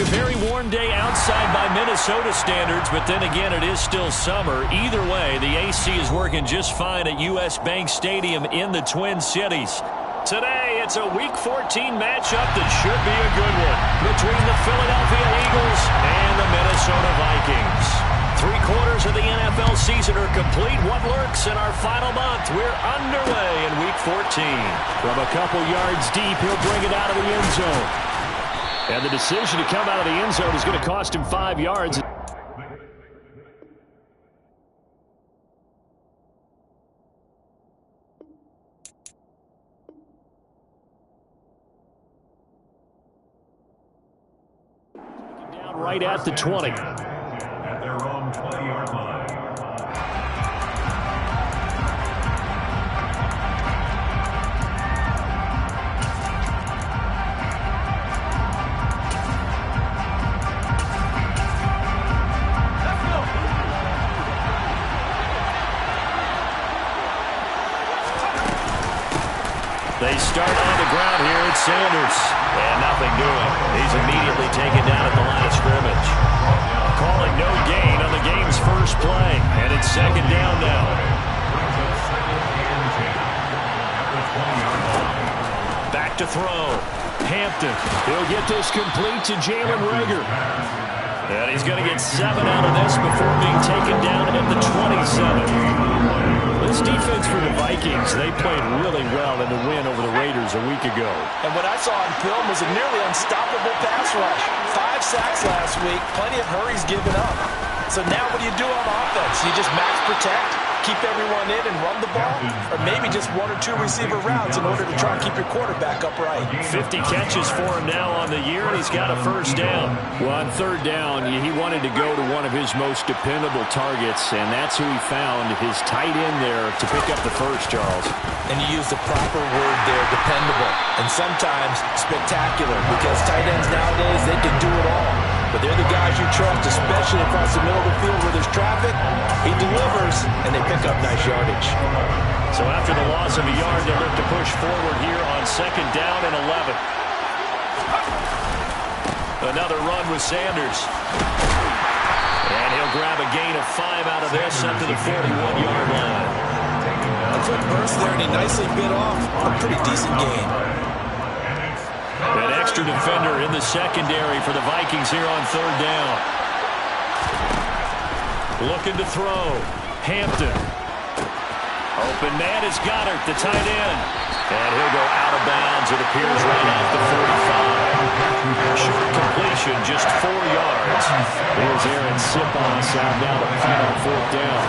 very warm day outside by Minnesota standards, but then again, it is still summer. Either way, the AC is working just fine at U.S. Bank Stadium in the Twin Cities. Today, it's a Week 14 matchup that should be a good one between the Philadelphia Eagles and the Minnesota Vikings. 3/4 of the NFL season are complete. What lurks in our final month? We're underway in Week 14. From a couple yards deep, he'll bring it out of the end zone. And the decision to come out of the end zone is going to cost him 5 yards. Down right at the 20. At their own 20-yard line. They start on the ground here. It's Sanders. And nothing doing. He's immediately taken down at the line of scrimmage. Calling no gain on the game's first play. And it's second down now. Back to throw. Hampton. He'll get this complete to Jalen Reagor. And he's going to get 7 out of this before being taken down at the 27. This defense for the Vikings, they played really well in the win over the Raiders a week ago. And what I saw on film was a nearly unstoppable pass rush. 5 sacks last week, plenty of hurries given up. So now what do you do on offense? You just max protect, keep everyone in and run the ball? Or maybe just 1 or 2 receiver routes in order to try and keep your quarterback upright? 50 catches for him now on the year, and he's got a first down. Well, on third down, he wanted to go to one of his most dependable targets, and that's who he found, his tight end there to pick up the first, Charles. And you use the proper word there, dependable, and sometimes spectacular, because tight ends nowadays, they can do it all. But they're the guys you trust, especially across the middle of the field where there's traffic. He delivers, and they pick up nice yardage. So after the loss of a yard, they look to push forward here on second down and 11. Another run with Sanders. And he'll grab a gain of 5 out of this up to the 41-yard line. A quick burst there, and he nicely bit off a pretty decent gain. An extra defender in the secondary for the Vikings here on third down. Looking to throw. Hampton. Open man is Goddard, the tight end. And he'll go out of bounds. It appears right off the 45. Short completion, just 4 yards. Here's Aaron Sipos out now the final fourth down.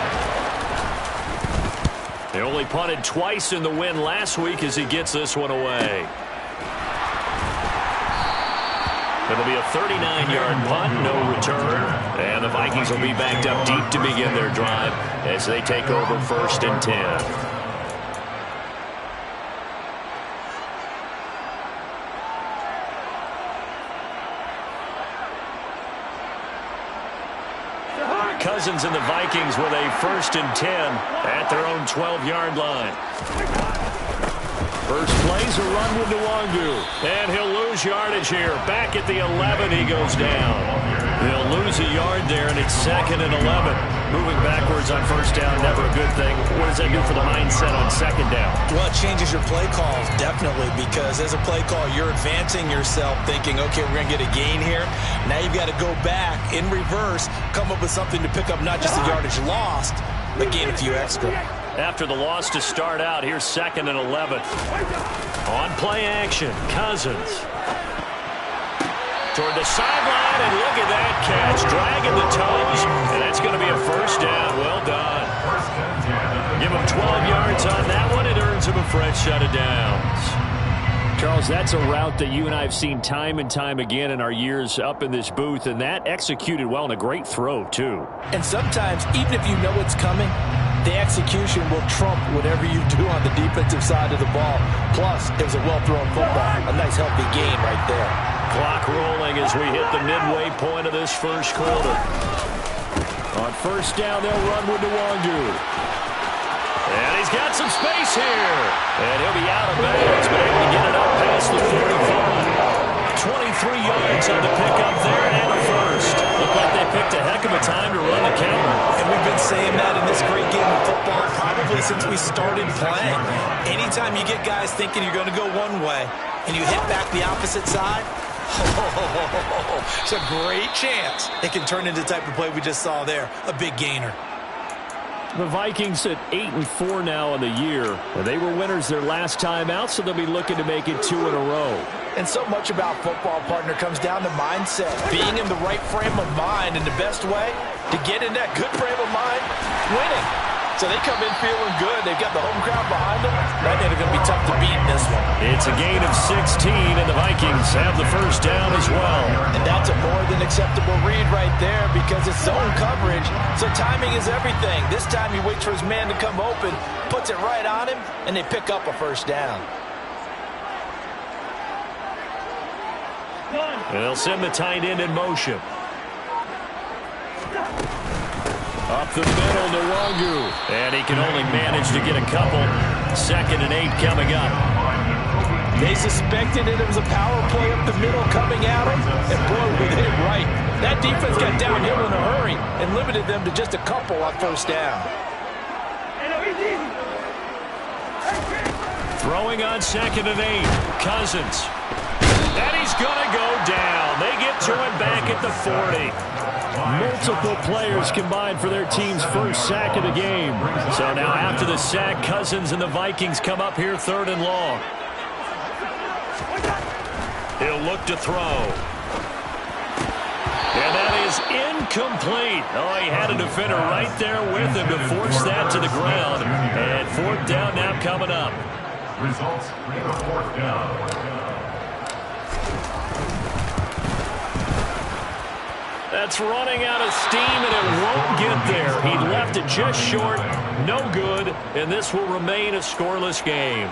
They only punted twice in the win last week as he gets this one away. It'll be a 39-yard punt, no return. And the Vikings will be backed up deep to begin their drive as they take over first and 10. Cousins and the Vikings with a first and 10 at their own 12-yard line. First play's a run with Nwangu. And he'll lose yardage here. Back at the 11, he goes down. He'll lose a yard there, and it's second and 11. Moving backwards on first down, never a good thing. What does that do for the mindset on second down? Well, it changes your play calls, definitely, because as a play call, you're advancing yourself thinking, okay, we're going to get a gain here. Now you've got to go back in reverse, come up with something to pick up not just the yardage lost, but gain a few extra. After the loss to start out, here's second and 11. On play action, Cousins. Toward the sideline, and look at that catch. Dragging the toes, and that's going to be a first down. Well done. Give him 12 yards on that one. It earns him a fresh set of downs. Charles, that's a route that you and I have seen time and time again in our years up in this booth, and that executed well and a great throw, too. And sometimes, even if you know it's coming, the execution will trump whatever you do on the defensive side of the ball. Plus, it was a well-thrown football. A nice, healthy game right there. Clock rolling as we hit the midway point of this first quarter. On first down, they'll run with Nwangu. And he's got some space here. And he'll be out of bounds, but able to get it up past the 45. 23 yards on the pickup there and a first. Looked like they picked a heck of a time to run the counter. And we've been saying that in this great game of football probably since we started playing. Anytime you get guys thinking you're going to go one way and you hit back the opposite side, it's a great chance it can turn into the type of play we just saw there, a big gainer. The Vikings at 8-4 now in the year. They were winners their last time out, so they'll be looking to make it 2 in a row. And so much about football, partner, comes down to mindset. Being in the right frame of mind, and the best way to get in that good frame of mind, winning. So they come in feeling good. They've got the home crowd behind them. That they're going to be tough to beat in this one. It's a gain of 16, and the Vikings have the first down as well. And that's a more than acceptable read right there because it's zone coverage. So timing is everything. This time he waits for his man to come open, puts it right on him, and they pick up a first down. And they'll send the tight end in motion. Up the middle to Wangu. And he can only manage to get a couple. 2nd and 8 coming up. They suspected that it was a power play up the middle coming at him. And boy, were they right. That defense got downhill in a hurry and limited them to just a couple on first down. Throwing on 2nd and 8. Cousins. And he's going to go down. They get to him back at the 40. Multiple players combined for their team's first sack of the game. So now after the sack, Cousins and the Vikings come up here 3rd and long. He'll look to throw. And that is incomplete. Oh, he had a defender right there with him to force that to the ground. And 4th down now coming up. Results, 4th down. That's running out of steam, and it won't get there. He left it just short, no good, and this will remain a scoreless game.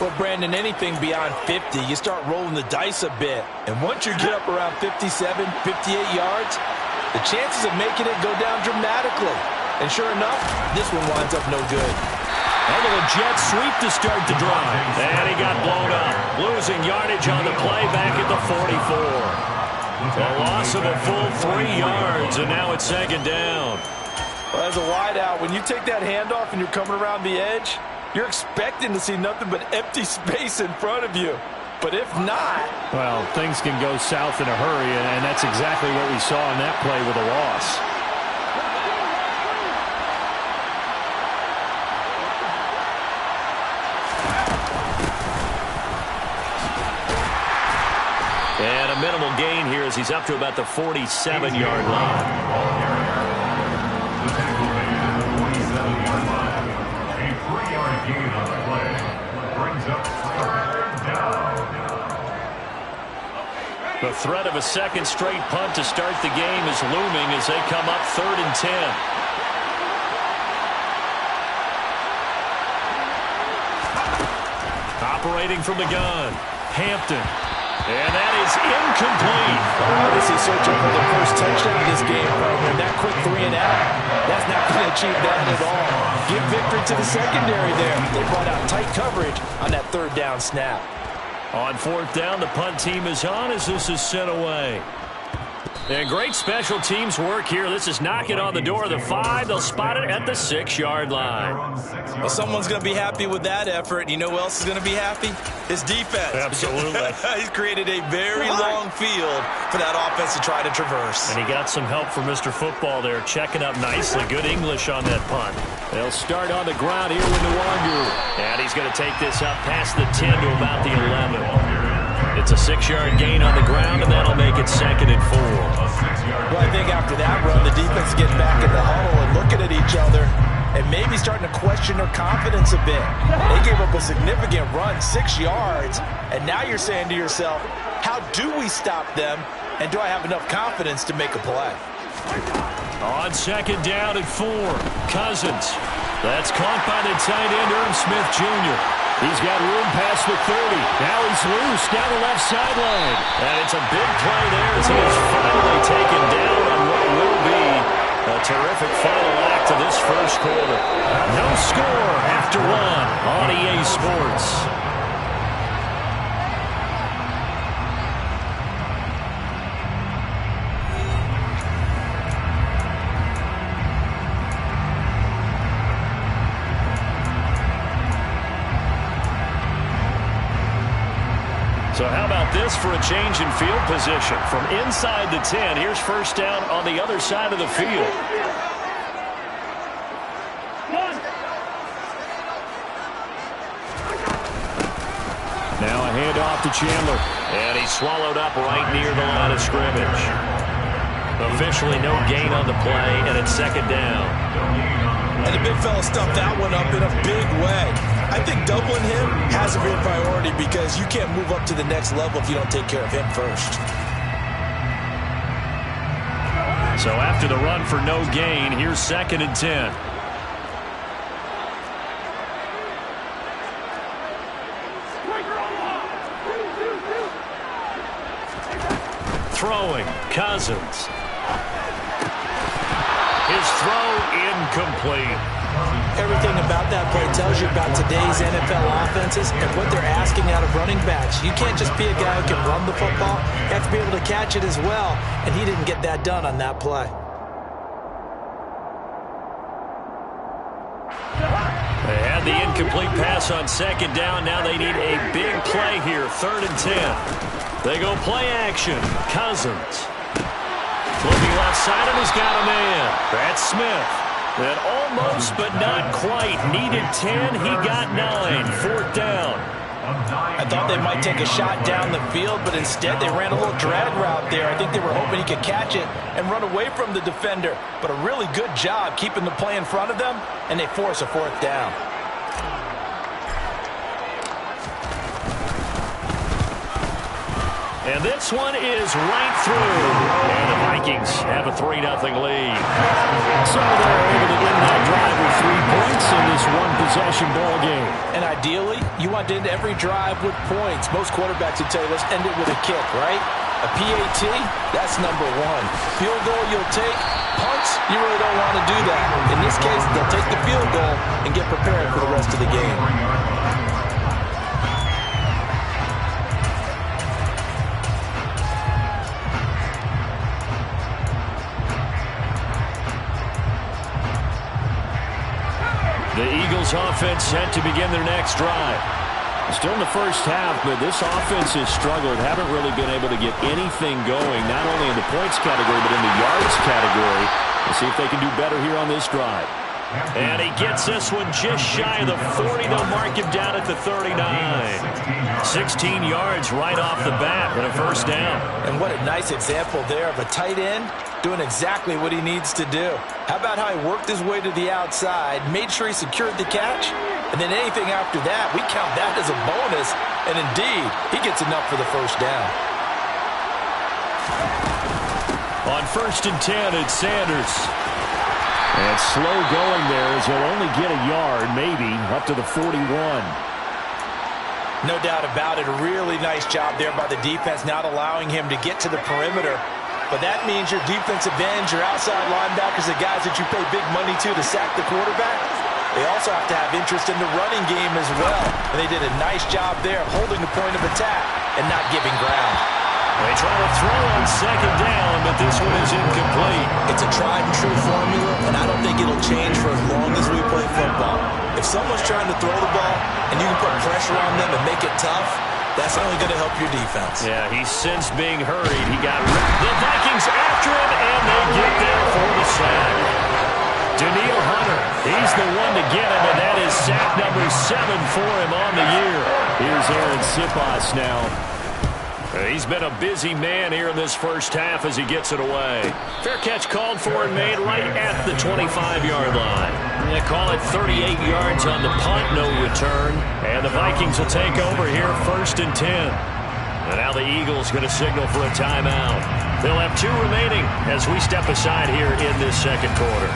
Well, Brandon, anything beyond 50, you start rolling the dice a bit. And once you get up around 57, 58 yards, the chances of making it go down dramatically. And sure enough, this one winds up no good. A little jet sweep to start the drive. And he got blown up, losing yardage on the play back at the 44. A loss of a full 3 yards, and now it's 2nd down. Well, as a wideout, when you take that handoff and you're coming around the edge, you're expecting to see nothing but empty space in front of you. But if not... Well, things can go south in a hurry, and that's exactly what we saw in that play with a loss. And a minimal gain here as he's up to about the 47-yard line. The tackle made at the 47-yard line. A 3-yard gain on the play brings up 3rd down. The threat of a second straight punt to start the game is looming as they come up 3rd and 10. Operating from the gun, Hampton. And that is incomplete. Oh, this is searching for the first touchdown of this game, partner. That quick 3 and out, that's not going to achieve that at all. Give victory to the secondary there. They brought out tight coverage on that 3rd down snap. On 4th down, the punt team is on as this is sent away. And great special teams work here. This is knocking on the door of the 5. They'll spot it at the 6-yard line. Well, someone's going to be happy with that effort. You know who else is going to be happy? His defense. Absolutely. He's created a very long field for that offense to try to traverse. And he got some help from Mr. Football there, checking up nicely. Good English on that punt. They'll start on the ground here with Nwangu. And he's going to take this up past the 10 to about the 11. It's a 6-yard gain on the ground, and that'll make it 2nd and 4. Well, I think after that run, the defense is getting back in the huddle and looking at each other and maybe starting to question their confidence a bit. They gave up a significant run, 6 yards, and now you're saying to yourself, how do we stop them, and do I have enough confidence to make a play? On 2nd down and 4, Cousins. That's caught by the tight end, Irv Smith Jr. He's got room past the 30. Now he's loose down the left sideline. And it's a big play there as he is finally taken down on what will be a terrific final act of this first quarter. No score after 1 on EA Sports. So how about this for a change in field position? From inside the 10, here's first down on the other side of the field. Now a handoff to Chandler. And he's swallowed up right near the line of scrimmage. Officially no gain on the play, and it's second down. And the big fella stuffed that one up in a big way. I think doubling him has to be a priority because you can't move up to the next level if you don't take care of him first. So after the run for no gain, here's second and 10. Throwing, Cousins. His throw incomplete. Everything about that play tells you about today's NFL offenses and what they're asking out of running backs. You can't just be a guy who can run the football. You have to be able to catch it as well, and he didn't get that done on that play. They had the incomplete pass on second down. Now they need a big play here, third and 10. They go play action. Cousins. Looking left side, and he's got a man. That's Smith. And almost, but not quite. Needed 10. He got 9. Fourth down. I thought they might take a shot down the field, but instead they ran a little drag route there. I think they were hoping he could catch it and run away from the defender. But a really good job keeping the play in front of them, and they force a fourth down. And this one is right through. And the Vikings have a 3-0 lead. So they're able to end that drive with 3 points in this one-possession ball game. And ideally, you want to end every drive with points. Most quarterbacks would tell you, let's end it with a kick, right? A PAT, that's number 1. Field goal you'll take. Punts, you really don't want to do that. In this case, they'll take the field goal and get prepared for the rest of the game. The Eagles offense set to begin their next drive. Still in the first half, but this offense has struggled. Haven't really been able to get anything going, not only in the points category, but in the yards category. We'll see if they can do better here on this drive. And he gets this one just shy of the 40. They'll mark him down at the 39. 16 yards right off the bat and a first down. And what a nice example there of a tight end doing exactly what he needs to do. How about how he worked his way to the outside, made sure he secured the catch, and then anything after that, we count that as a bonus. And indeed, he gets enough for the first down. On first and 10, it's Sanders. And slow going there as he'll only get a yard, maybe, up to the 41. No doubt about it. A really nice job there by the defense, not allowing him to get to the perimeter. But that means your defensive ends, your outside linebackers, the guys that you pay big money to sack the quarterback, they also have to have interest in the running game as well. And they did a nice job there holding the point of attack and not giving ground. They try to throw on second down, but this one is incomplete. It's a tried-and-true formula, and I don't think it'll change for as long as we play football. If someone's trying to throw the ball and you can put pressure on them and make it tough, that's only going to help your defense. Yeah, he's since being hurried. He got the Vikings after him, and they get there for the sack. Daniil Hunter, he's the one to get him, and that is sack number 7 for him on the year. Here's Aaron Sipas now. He's been a busy man here in this first half as he gets it away. Fair catch called for and made right at the 25-yard line. They call it 38 yards on the punt, no return. And the Vikings will take over here first and 10. And now the Eagles going to signal for a timeout. They'll have 2 remaining as we step aside here in this second quarter.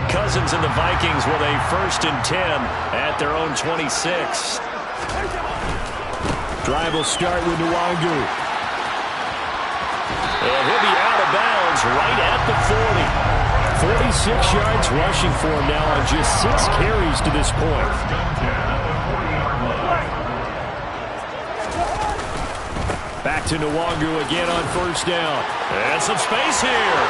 Cousins and the Vikings with a first and 10 at their own 26. Drive will start with Nwangu. And he'll be out of bounds right at the 40. 46 yards rushing for him now on just 6 carries to this point. Back to Nwangu again on first down. And some space here.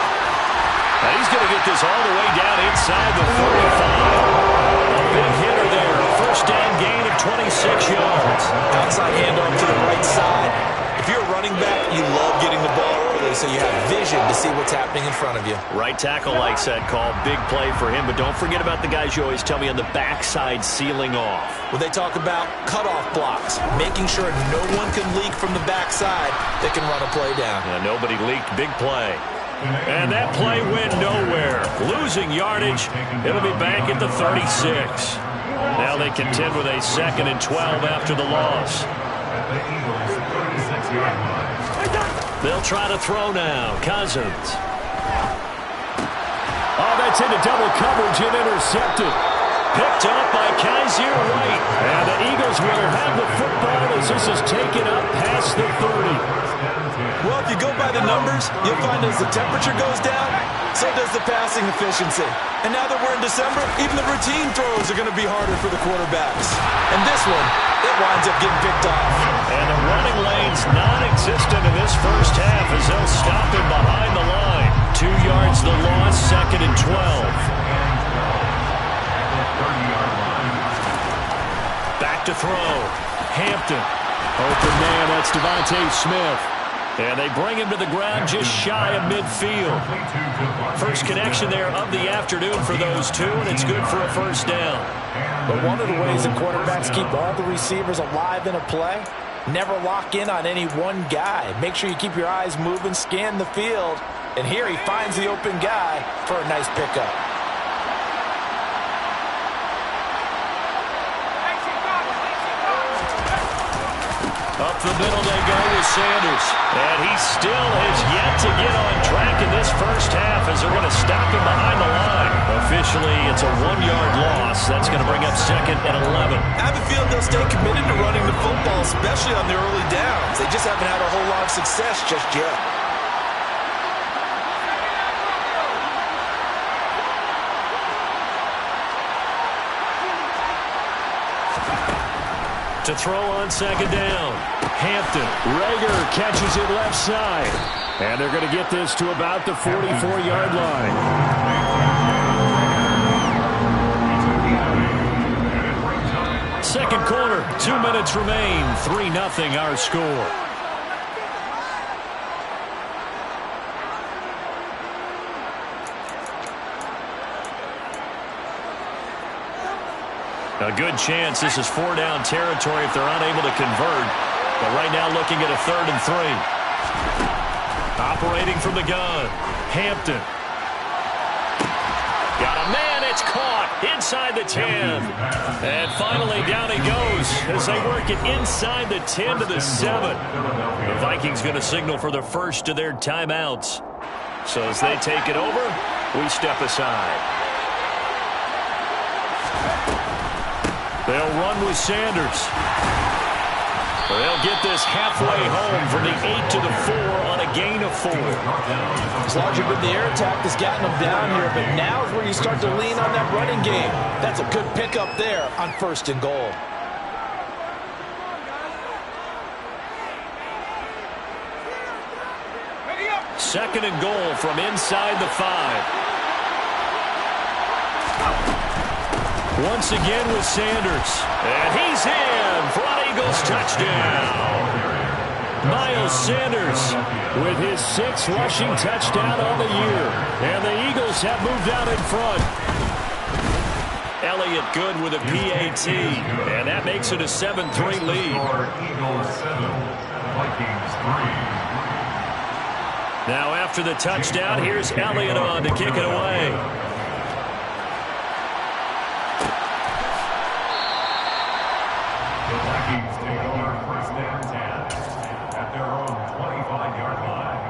Now he's going to get this all the way down inside the 35. A big hitter there. First down gain of 26 yards. Outside handoff to the right side. If you're a running back, you love getting the ball early so you have vision to see what's happening in front of you. Right tackle likes that call. Big play for him, but don't forget about the guys you always tell me on the backside sealing off. Well, they talk about cutoff blocks, making sure no one can leak from the backside that can run a play down. Yeah, nobody leaked. Big play. And that play went nowhere. Losing yardage. It'll be back at the 36. Now they contend with a 2nd and 12 after the loss. They'll try to throw now. Cousins. Oh, that's into double coverage and intercepted. Picked up by Kaiser White. And the Eagles will have the football as this is taken up past the 30. Well, if you go by the numbers, you'll find as the temperature goes down, so does the passing efficiency. And now that we're in December, even the routine throws are going to be harder for the quarterbacks. And this one, it winds up getting picked off. And the running lane's non-existent in this first half as they'll stop him behind the line. 2 yards the loss, 2nd and 12. Back to throw. Hampton. Open man, that's Devontae Smith. And they bring him to the ground just shy of midfield. First connection there of the afternoon for those two, and it's good for a first down. But one of the ways that quarterbacks keep all the receivers alive in a play, never lock in on any one guy. Make sure you keep your eyes moving, scan the field. And here he finds the open guy for a nice pickup. Up the middle they go with Sanders. And he still has yet to get on track in this first half as they're going to stop him behind the line. Officially, it's a 1-yard loss. That's going to bring up 2nd and 11. I have a feeling they'll stay committed to running the football, especially on the early downs. They just haven't had a whole lot of success just yet. To throw on 2nd down. Hampton. Rager catches it left side. And they're going to get this to about the 44-yard line. 2nd quarter. 2 minutes remain. 3-0 our score. A good chance this is 4-down territory if they're unable to convert. But right now looking at a 3rd and 3. Operating from the gun. Hampton. Got a man. It's caught inside the 10. And finally down he goes as they work it inside the 10 to the 7. The Vikings going to signal for the first of their timeouts. So as they take it over, we step aside. They'll run with Sanders. They'll get this halfway home from the 8 to the 4 on a gain of 4. As long as you've been the air attack that's gotten them down here, but now is where you start to lean on that running game. That's a good pickup there on 1st and goal. Second and goal from inside the 5. Once again with Sanders. And he's in for an Eagles touchdown. Miles Sanders with his 6th rushing touchdown on the year. And the Eagles have moved out in front. Elliott good with a PAT. And that makes it a 7-3 lead. Eagles 7, Vikings 3. Now after the touchdown, here's Elliott on to kick it away. The Vikings take over 1st and 10 at their own 25-yard line.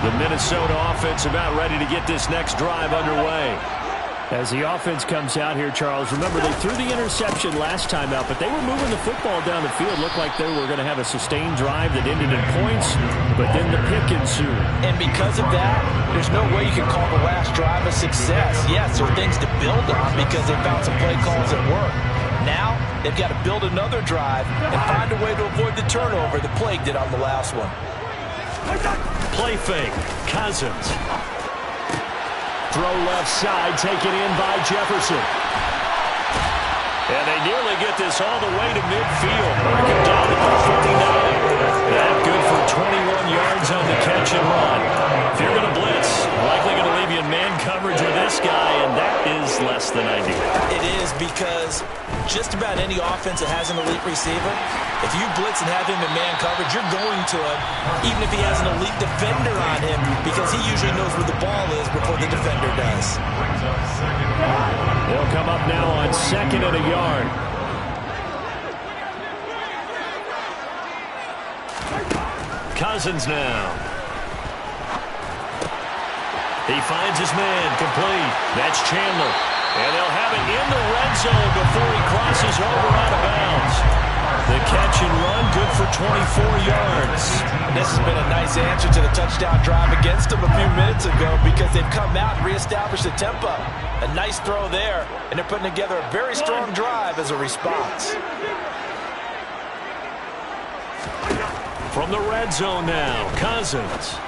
The Minnesota offense about ready to get this next drive underway. As the offense comes out here, Charles, remember they threw the interception last time out, but they were moving the football down the field. Looked like they were going to have a sustained drive that ended in points, but then the pick ensued. And because of that, there's no way you can call the last drive a success. Yes, there are things to build on because they found some play calls that work. Now, they've got to build another drive and find a way to avoid the turnover the plague did on the last one. Play fake. Cousins. Throw left side, taken in by Jefferson. And they nearly get this all the way to midfield. Mark him down at the 49. That good for 21 yards on the catch and run. If you're going to blitz, likely going to leave you in man coverage with this guy, and that is less than ideal. It is, because just about any offense that has an elite receiver, if you blitz and have him in man coverage, you're going to him, even if he has an elite defender on him, because he usually knows where the ball is before the defender does. They'll come up now on 2nd and a yard. Cousins now. He finds his man, complete. That's Chandler. And they'll have it in the red zone before he crosses over out of bounds. The catch and run, good for 24 yards. This has been a nice answer to the touchdown drive against them a few minutes ago, because they've come out and reestablished the tempo. A nice throw there, and they're putting together a very strong drive as a response. From the red zone now, Cousins.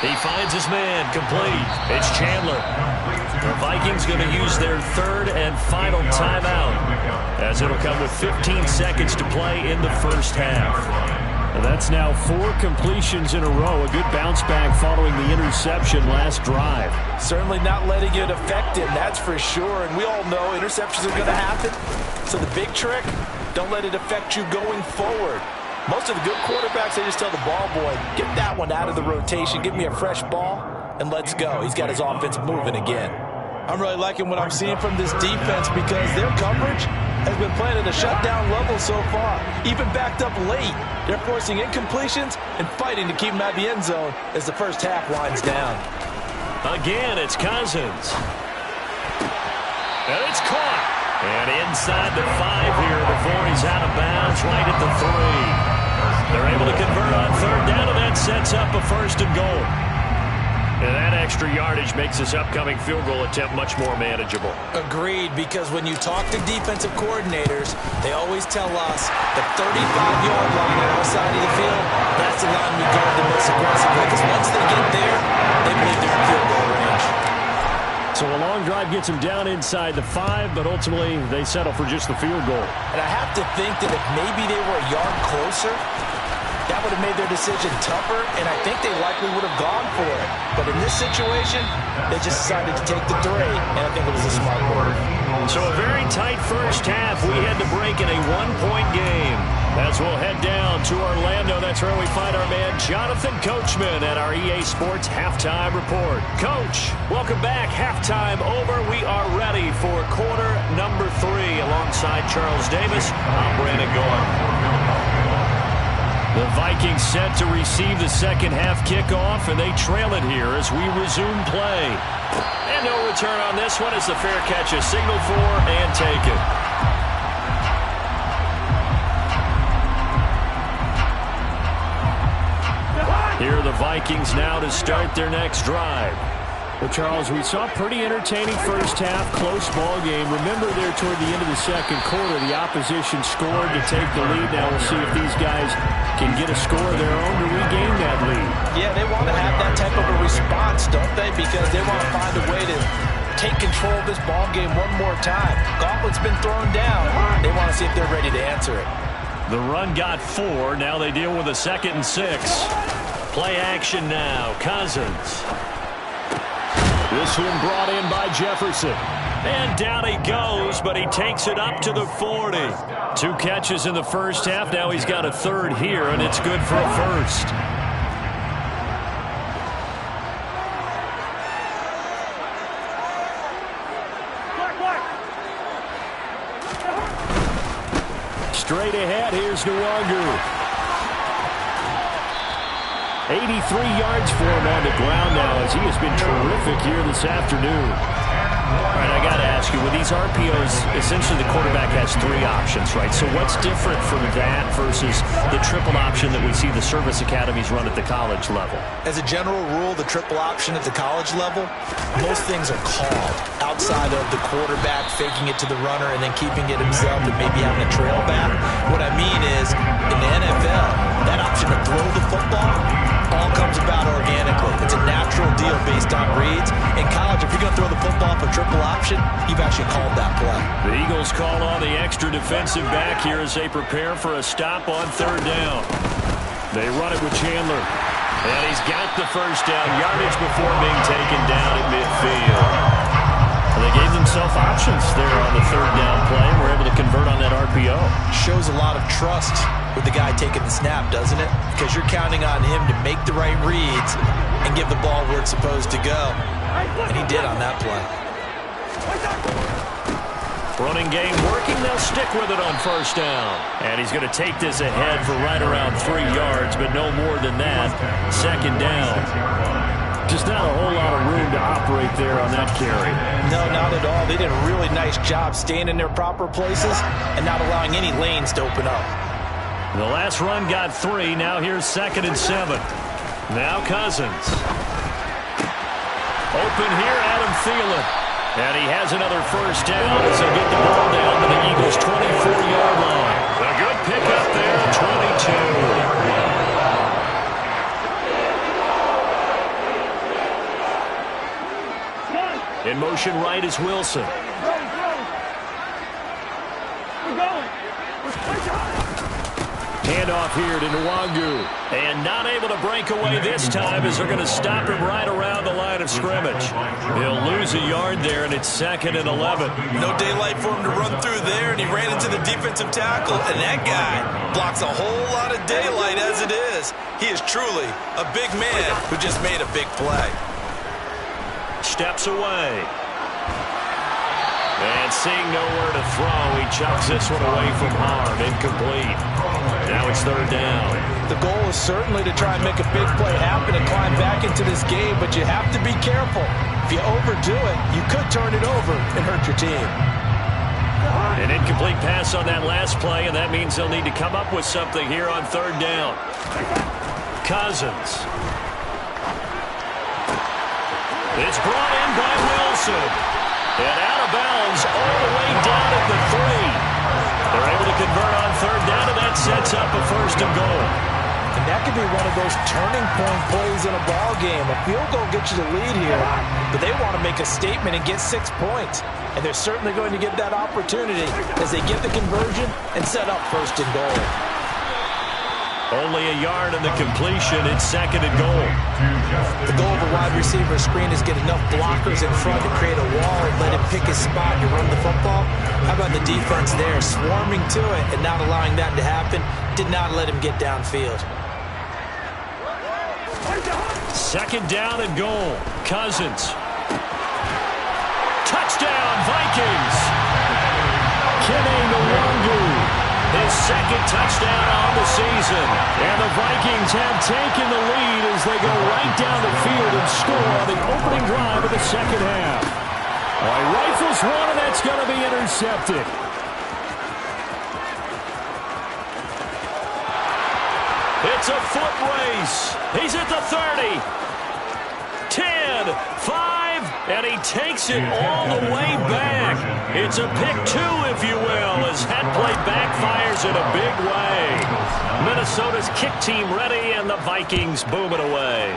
He finds his man, complete. It's Chandler. The Vikings going to use their 3rd and final timeout, as it'll come with 15 seconds to play in the first half. And that's now 4 completions in a row. A good bounce back following the interception last drive. Certainly not letting it affect him, that's for sure. And we all know interceptions are going to happen. So the big trick, don't let it affect you going forward. Most of the good quarterbacks, they just tell the ball boy, get that one out of the rotation, give me a fresh ball, and let's go. He's got his offense moving again. I'm really liking what I'm seeing from this defense, because their coverage has been playing at a shutdown level so far. Even backed up late, they're forcing incompletions and fighting to keep them out of the end zone as the first half winds down. Again, it's Cousins. And it's caught. And inside the 5 here before he's out of bounds, right at the 3. They're able to convert on 3rd down, and that sets up a 1st and goal. And that extra yardage makes this upcoming field goal attempt much more manageable. Agreed, because when you talk to defensive coordinators, they always tell us the 35-yard line on our side of the field, that's the line we guard the most aggressively, because once they get there, they believe they're in field goal range. So a long drive gets them down inside the 5, but ultimately they settle for just the field goal. And I have to think that if maybe they were a yard closer, that would have made their decision tougher, and I think they likely would have gone for it. But in this situation, they just decided to take the 3, and I think it was a smart move. So a very tight first half. We had to break in a 1-point game. As we'll head down to Orlando, that's where we find our man Jonathan Coachman at our EA Sports Halftime Report. Coach, welcome back. Halftime over. We are ready for quarter number 3. Alongside Charles Davis, I'm Brandon Gore. The Vikings set to receive the second half kickoff, and they trail it here as we resume play. And no return on this one as the fair catch is signaled for and taken. Here are the Vikings now to start their next drive. Well, Charles, we saw a pretty entertaining first half, close ball game. Remember there toward the end of the second quarter, the opposition scored to take the lead. Now we'll see if these guys can get a score of their own to regain that lead. Yeah, they want to have that type of a response, don't they? Because they want to find a way to take control of this ball game one more time. Gauntlet's been thrown down. They want to see if they're ready to answer it. The run got 4. Now they deal with a 2nd and 6. Play action now. Cousins. This one brought in by Jefferson. And down he goes, but he takes it up to the 40. 2 catches in the first half. Now he's got a 3rd here, and it's good for a 1st. Straight ahead, here's Nwangu. 83 yards for him on the ground now, as he has been terrific here this afternoon. All right, I got to ask you, with these RPOs, essentially the quarterback has three options, right? So what's different from that versus the triple option that we see the service academies run at the college level? As a general rule, the triple option at the college level, most things are called outside of the quarterback faking it to the runner and then keeping it himself and maybe having a trail back. What I mean is, in the NFL, that option to throw the football all comes about organically. It's a natural deal based on reads. In college, if you're going to throw the football for triple option, you've actually called that play. The Eagles call on the extra defensive back here as they prepare for a stop on third down. They run it with Chandler. And he's got the first down yardage before being taken down at midfield. And they gave themselves options there on the third down play and were able to convert on that RPO. Shows a lot of trust with the guy taking the snap, doesn't it? Because you're counting on him to make the right reads and give the ball where it's supposed to go. And he did on that play. Running game working. They'll stick with it on first down. And he's going to take this ahead for right around 3 yards, but no more than that. Second down. Just not a whole lot of room to operate there on that carry. No, not at all. They did a really nice job staying in their proper places and not allowing any lanes to open up. The last run got 3. Now here's 2nd and 7. Now Cousins. Open here, Adam Thielen. And he has another first down as he'll get the ball down to the Eagles' 24-yard line. A good pickup there, 22. In motion right is Wilson. Handoff here to Nwangu. And not able to break away this time as they're going to stop him right around the line of scrimmage. He'll lose a yard there, and it's 2nd and 11. No daylight for him to run through there, and he ran into the defensive tackle. And that guy blocks a whole lot of daylight as it is. He is truly a big man who just made a big play. Steps away. And seeing nowhere to throw, he chucks this one away from harm. Incomplete. Now it's third down. The goal is certainly to try and make a big play happen and climb back into this game, but you have to be careful. If you overdo it, you could turn it over and hurt your team. An incomplete pass on that last play, and that means they'll need to come up with something here on third down. Cousins. It's brought in by Wilson. And out of bounds all the way down at the 3. They're able to convert on third down, and that sets up a 1st and goal. And that could be one of those turning point plays in a ball game. A field goal gets you the lead here, but they want to make a statement and get 6 points. And they're certainly going to get that opportunity as they get the conversion and set up 1st and goal. Only a yard in the completion. It's 2nd and goal. The goal of a wide receiver screen is get enough blockers in front to create a wall and let him pick his spot to run the football. How about the defense there, swarming to it and not allowing that to happen? Did not let him get downfield. 2nd down and goal. Cousins. Touchdown, Vikings. Kenny Nwangu. His 2nd touchdown on the season. And the Vikings have taken the lead as they go right down the field and score on the opening drive of the 2nd half. All right, rifles one, and that's going to be intercepted. It's a foot race. He's at the 30. 10, 5, and he takes it all the way back. It's a pick 2, if you will, as that play backfires in a big way. Minnesota's kick team ready, and the Vikings boom it away.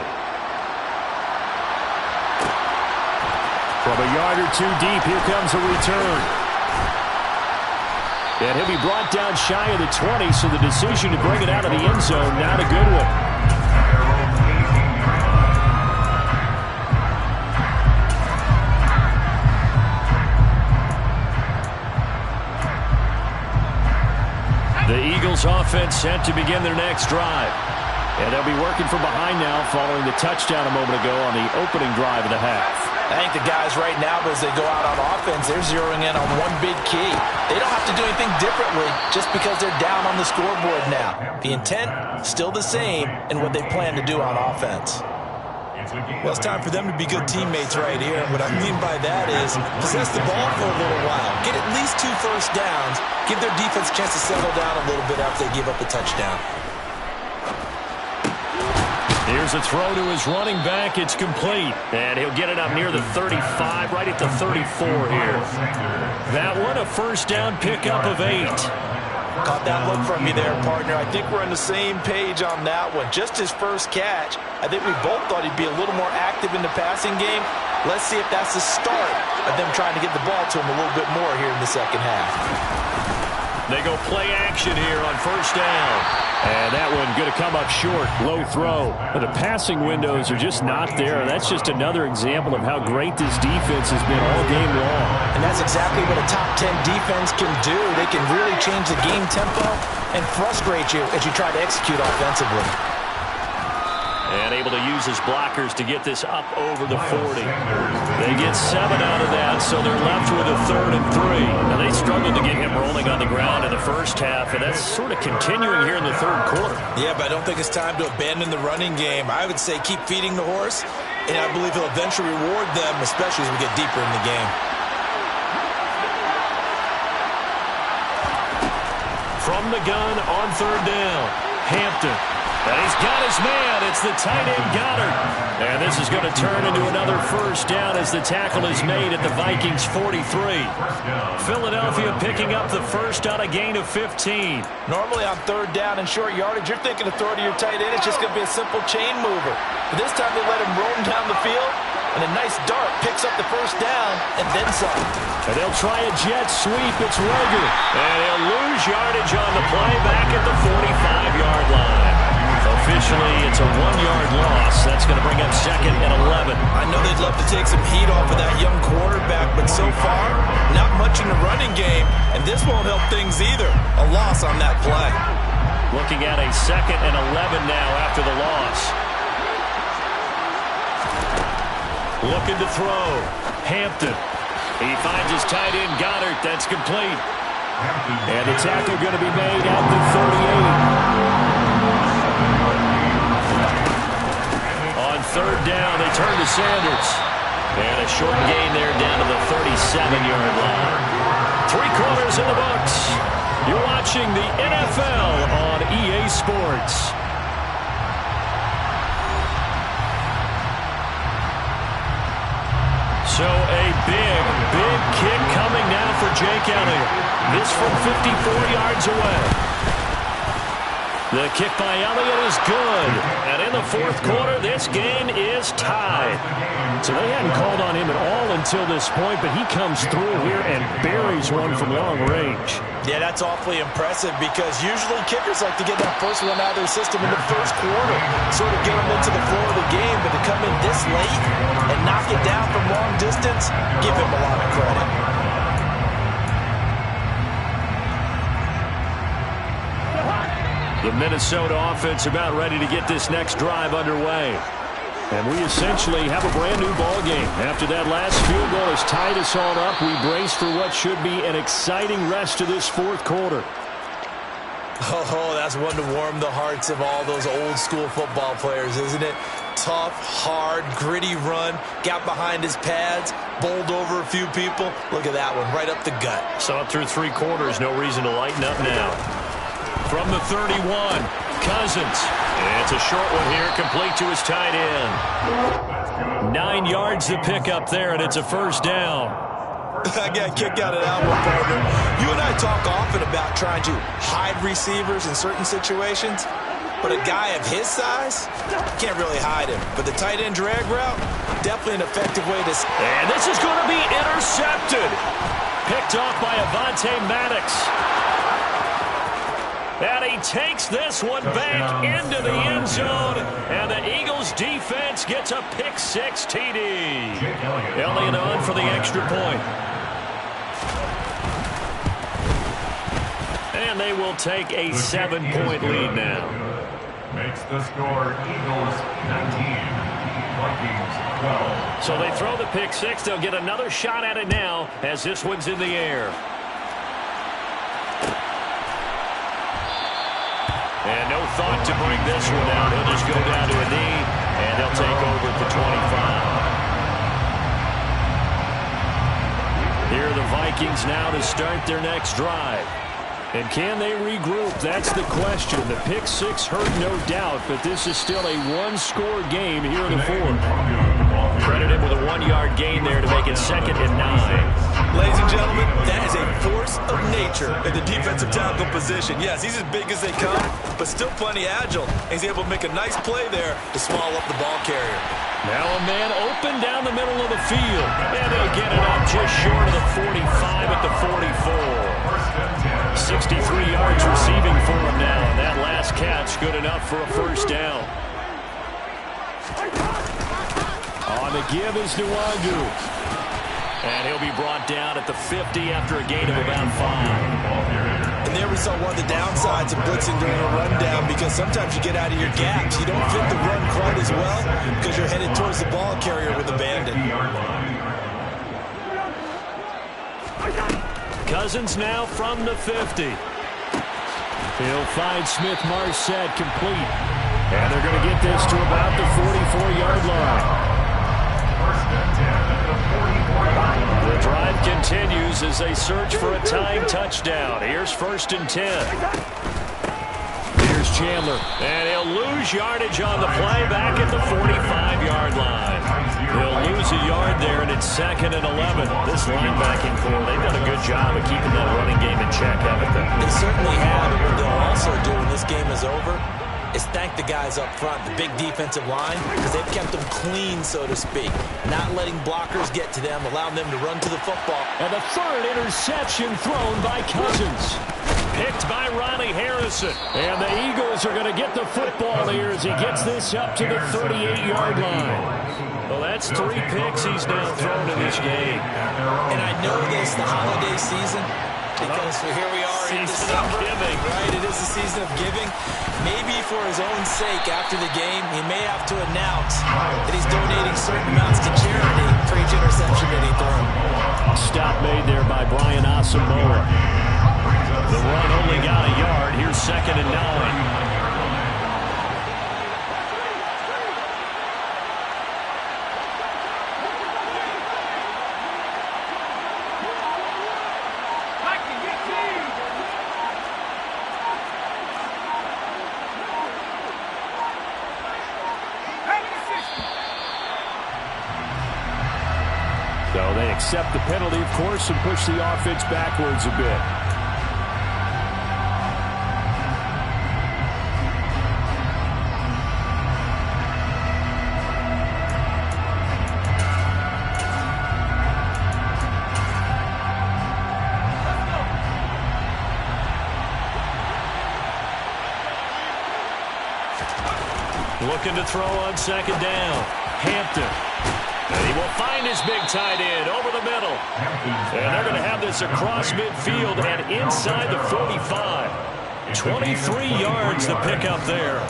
From a yard or 2 deep, here comes a return. And he'll be brought down shy of the 20, so the decision to bring it out of the end zone, not a good one. The Eagles offense set to begin their next drive. And they'll be working from behind now following the touchdown a moment ago on the opening drive of the half. I think the guys right now, as they go out on offense, they're zeroing in on one big key. They don't have to do anything differently just because they're down on the scoreboard now. The intent, still the same in what they plan to do on offense. Well, it's time for them to be good teammates right here. And what I mean by that is possess the ball for a little while. Get at least 2 first downs. Give their defense a chance to settle down a little bit after they give up a touchdown. Here's a throw to his running back. It's complete. And he'll get it up near the 35, right at the 34 here. That one, a first down pickup of 8. Caught that look from me there, partner. I think we're on the same page on that one. Just his first catch. I think we both thought he'd be a little more active in the passing game. Let's see if that's the start of them trying to get the ball to him a little bit more here in the second half. They go play action here on first down. And that one going to come up short. Low throw. But the passing windows are just not there. That's just another example of how great this defense has been all game long. And that's exactly what a top 10 defense can do. They can really change the game tempo and frustrate you as you try to execute offensively. And able to use his blockers to get this up over the 40. They get 7 out of that, so they're left with a 3rd and 3. Now, they struggled to get him rolling on the ground in the first half, and that's sort of continuing here in the 3rd quarter. Yeah, but I don't think it's time to abandon the running game. I would say keep feeding the horse, and I believe he'll eventually reward them, especially as we get deeper in the game. From the gun on 3rd down, Hampton. And he's got his man. It's the tight end Goddard. And this is going to turn into another first down as the tackle is made at the Vikings 43. Philadelphia picking up the first on a gain of 15. Normally on 3rd down and short yardage, you're thinking of throwing to your tight end. It's just going to be a simple chain mover. But this time they let him roam down the field, and a nice dart picks up the first down and then some. And they'll try a jet sweep. It's Rager. And he'll lose yardage on the play back at the 45-yard line. Officially, it's a 1-yard loss. That's going to bring up 2nd and 11. I know they'd love to take some heat off of that young quarterback, but so far, not much in the running game, and this won't help things either. A loss on that play. Looking at a 2nd and 11 now after the loss. Looking to throw. Hampton. He finds his tight end, Goddard. That's complete. And the tackle going to be made at the 38. On 3rd down, they turn to Sanders. And a short gain there down to the 37-yard line. 3 quarters in the books. You're watching the NFL on EA Sports. So a big kick coming now for Jake Elliott. This from 54 yards away. The kick by Elliott is good. And in the 4th quarter, this game is tied. So they hadn't called on him at all until this point, but he comes through here and buries one from long range. Yeah, that's awfully impressive because usually kickers like to get that first one out of their system in the 1st quarter, sort of get them into the flow of the game, but to come in this late and knock it down from long distance, give him a lot of credit. The Minnesota offense about ready to get this next drive underway. And we essentially have a brand new ball game. After that last field goal has tied us all up, we brace for what should be an exciting rest of this 4th quarter. Oh, that's one to warm the hearts of all those old school football players, isn't it? Tough, hard, gritty run, got behind his pads, bowled over a few people. Look at that one, right up the gut. So up through 3 quarters, no reason to lighten up now. From the 31, Cousins. And it's a short one here, complete to his tight end. 9 yards to pick up there, and it's a first down. I got a kick out of that one, partner. You and I talk often about trying to hide receivers in certain situations, but a guy of his size, can't really hide him. But the tight end drag route, definitely an effective way to... And this is going to be intercepted. Picked off by Avonte Maddox. And he takes this one back into the end zone. And the Eagles defense gets a pick-6 TD. Elliott on for the extra point. And they will take a 7-point lead now. Makes the score Eagles 19, Vikings 12. So they throw the pick-6. They'll get another shot at it now as this one's in the air. And no thought to bring this one out. He'll just go down to a knee. And they'll take over at the 25. Here are the Vikings now to start their next drive. And can they regroup? That's the question. The pick six hurt, no doubt, but this is still a one-score game here in the fourth. Credit him with a 1-yard gain there to make it 2nd and 9. Ladies and gentlemen, that is a force of nature in the defensive tackle position. Yes, he's as big as they come, but still plenty agile. He's able to make a nice play there to swallow up the ball carrier. Now a man open down the middle of the field. And they get it up just short of the 45 at the 44. 63 yards receiving for him now. And that last catch good enough for a first down. On the give is Nwangu. And he'll be brought down at the 50 after a gain of about 5. And there we saw one of the downsides of blitzing during a rundown, because sometimes you get out of your gaps. You don't fit the run quite as well because you're headed towards the ball carrier with abandon. Cousins now from the 50. He'll find Smith-Marset complete. And they're going to get this to about the 44-yard line. The drive continues as they search for a tying touchdown. Here's 1st and 10. Here's Chandler. And he'll lose yardage on the play back at the 45-yard line. He'll lose a yard there, and it's 2nd and 11. This linebacking core, they've done a good job of keeping that running game in check, haven't they? They certainly have. And what they'll also do when this game is over is thank the guys up front, the big defensive line, because they've kept them clean, so to speak. Not letting blockers get to them, allowing them to run to the football. And the 3rd interception thrown by Cousins. Picked by Ronnie Harrison. And the Eagles are going to get the football here as he gets this up to the 38-yard line. Well, that's 3 picks he's now thrown in this game. And I know this, the holiday season, because here we are in December. Giving. Right, it is the season of giving. Maybe for his own sake after the game, he may have to announce that he's donating certain amounts to charity for each interception that he threw. Stop made there by Brian Asamoah. The run only got a yard. Here's 2nd and 9. So they accept the penalty, of course, and push the offense backwards a bit. Looking to throw on 2nd down. Hampton. And he will find his big tight end over the middle. And they're going to have this across midfield and inside the 45. 23 yards to pick up there.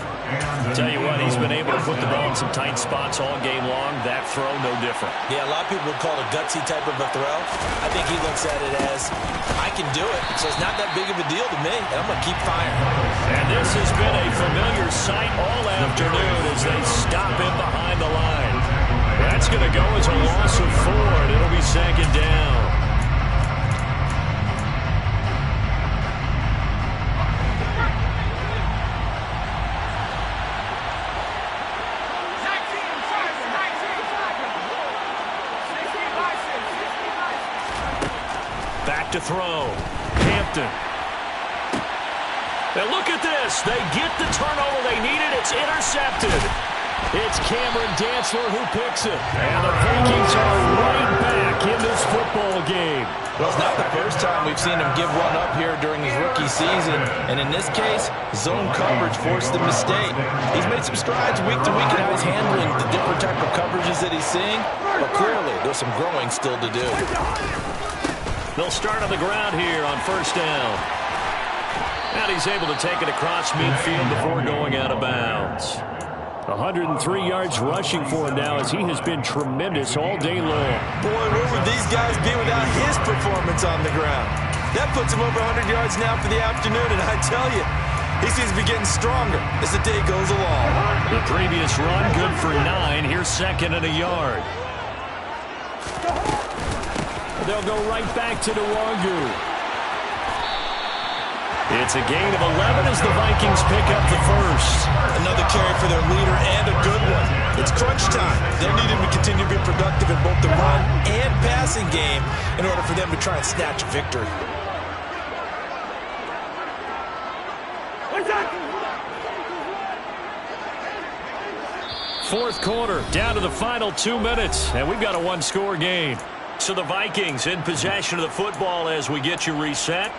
Tell you what, he's been able to put the ball in some tight spots all game long. That throw, no different. Yeah, a lot of people would call it a gutsy type of a throw. I think he looks at it as, I can do it, so it's not that big of a deal to me, and I'm going to keep firing. And this has been a familiar sight all afternoon as they stop him behind the line. That's going to go as a loss of 4, and it'll be 2nd down. Back to throw. Hampton. And look at this. They get the turnover they needed. It's intercepted. It's Cameron Dantzler who picks it. And the Vikings are right back in this football game. Well, it's not the first time we've seen him give one up here during his rookie season. And in this case, zone coverage forced the mistake. He's made some strides week to week in how he's handling the different type of coverages that he's seeing. But clearly, there's some growing still to do. They'll start on the ground here on 1st down. And he's able to take it across midfield before going out of bounds. 103 yards rushing for him now as he has been tremendous all day long. Boy, where would these guys be without his performance on the ground? That puts him over 100 yards now for the afternoon, and I tell you, He seems to be getting stronger as the day goes along. The previous run, good for 9. Here's 2nd and a yard. They'll go right back to Nwangu. It's a gain of 11 as the Vikings pick up the first. Another carry for their leader and a good one. It's crunch time. They'll need him to continue to be productive in both the run and passing game in order for them to try and snatch a victory. Fourth quarter, down to the final 2 minutes, and we've got a one-score game. So the Vikings in possession of the football as we get you reset.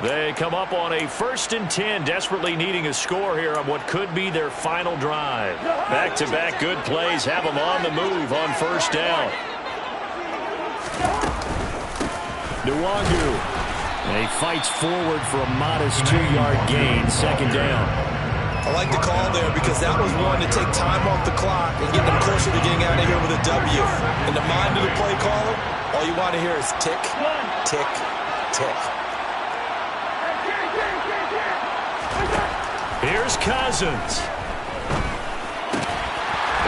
They come up on a 1st and 10, desperately needing a score here on what could be their final drive. Back-to-back good plays have them on the move on 1st down. Nwangu. And he fights forward for a modest 2-yard gain, 2nd down. I like the call there because that was one to take time off the clock and get them closer to getting out of here with a W. In the mind of the play caller, all you want to hear is tick, tick, tick. Here's Cousins.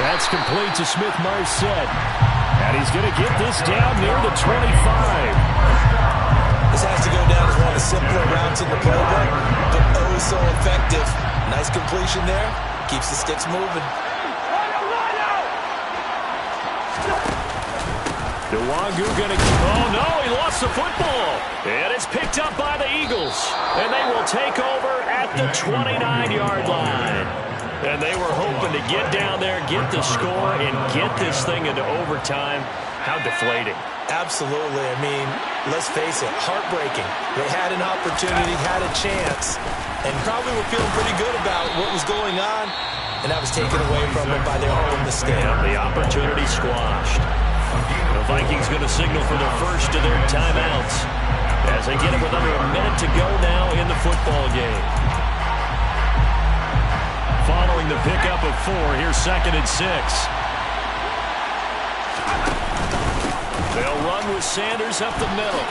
That's complete to Smith-Marset. And he's going to get this down near the 25. This has to go down as one of the simpler routes in the playbook, but oh so effective. Nice completion there. Keeps the sticks moving. Nwangu going to... Oh, no, he lost the football. And it's picked up by the Eagles. And they will take over at the 29-yard line. And they were hoping to get down there, get the score, and get this thing into overtime. How deflating. Absolutely. I mean, let's face it, heartbreaking. They had an opportunity, had a chance, and probably were feeling pretty good about what was going on, and that was taken away from them by their own mistake. Yeah, the opportunity squashed. The Vikings going to signal for the first of their timeouts as they get it with under a minute to go now in the football game. Following the pickup of 4, here's 2nd and 6. They'll run with Sanders up the middle.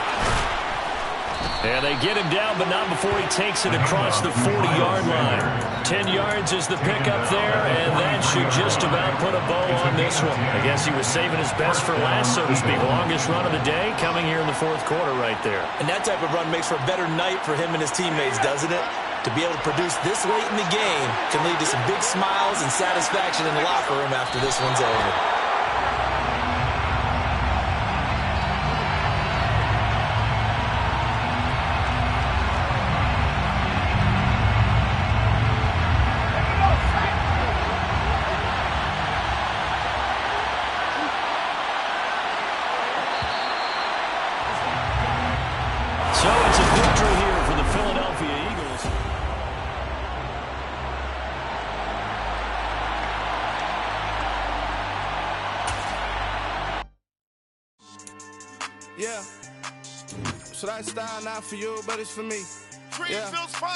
And they get him down, but not before he takes it across the 40-yard line. 10 yards is the pickup there, and that should just about put a bow on this one. I guess he was saving his best for last, so to speak. Longest run of the day coming here in the 4th quarter right there. And that type of run makes for a better night for him and his teammates, doesn't it? To be able to produce this late in the game can lead to some big smiles and satisfaction in the locker room after this one's over. So it's a victory here for the Philadelphia Eagles. Yeah. So that style not for you, but it's for me. Greenfield's fine.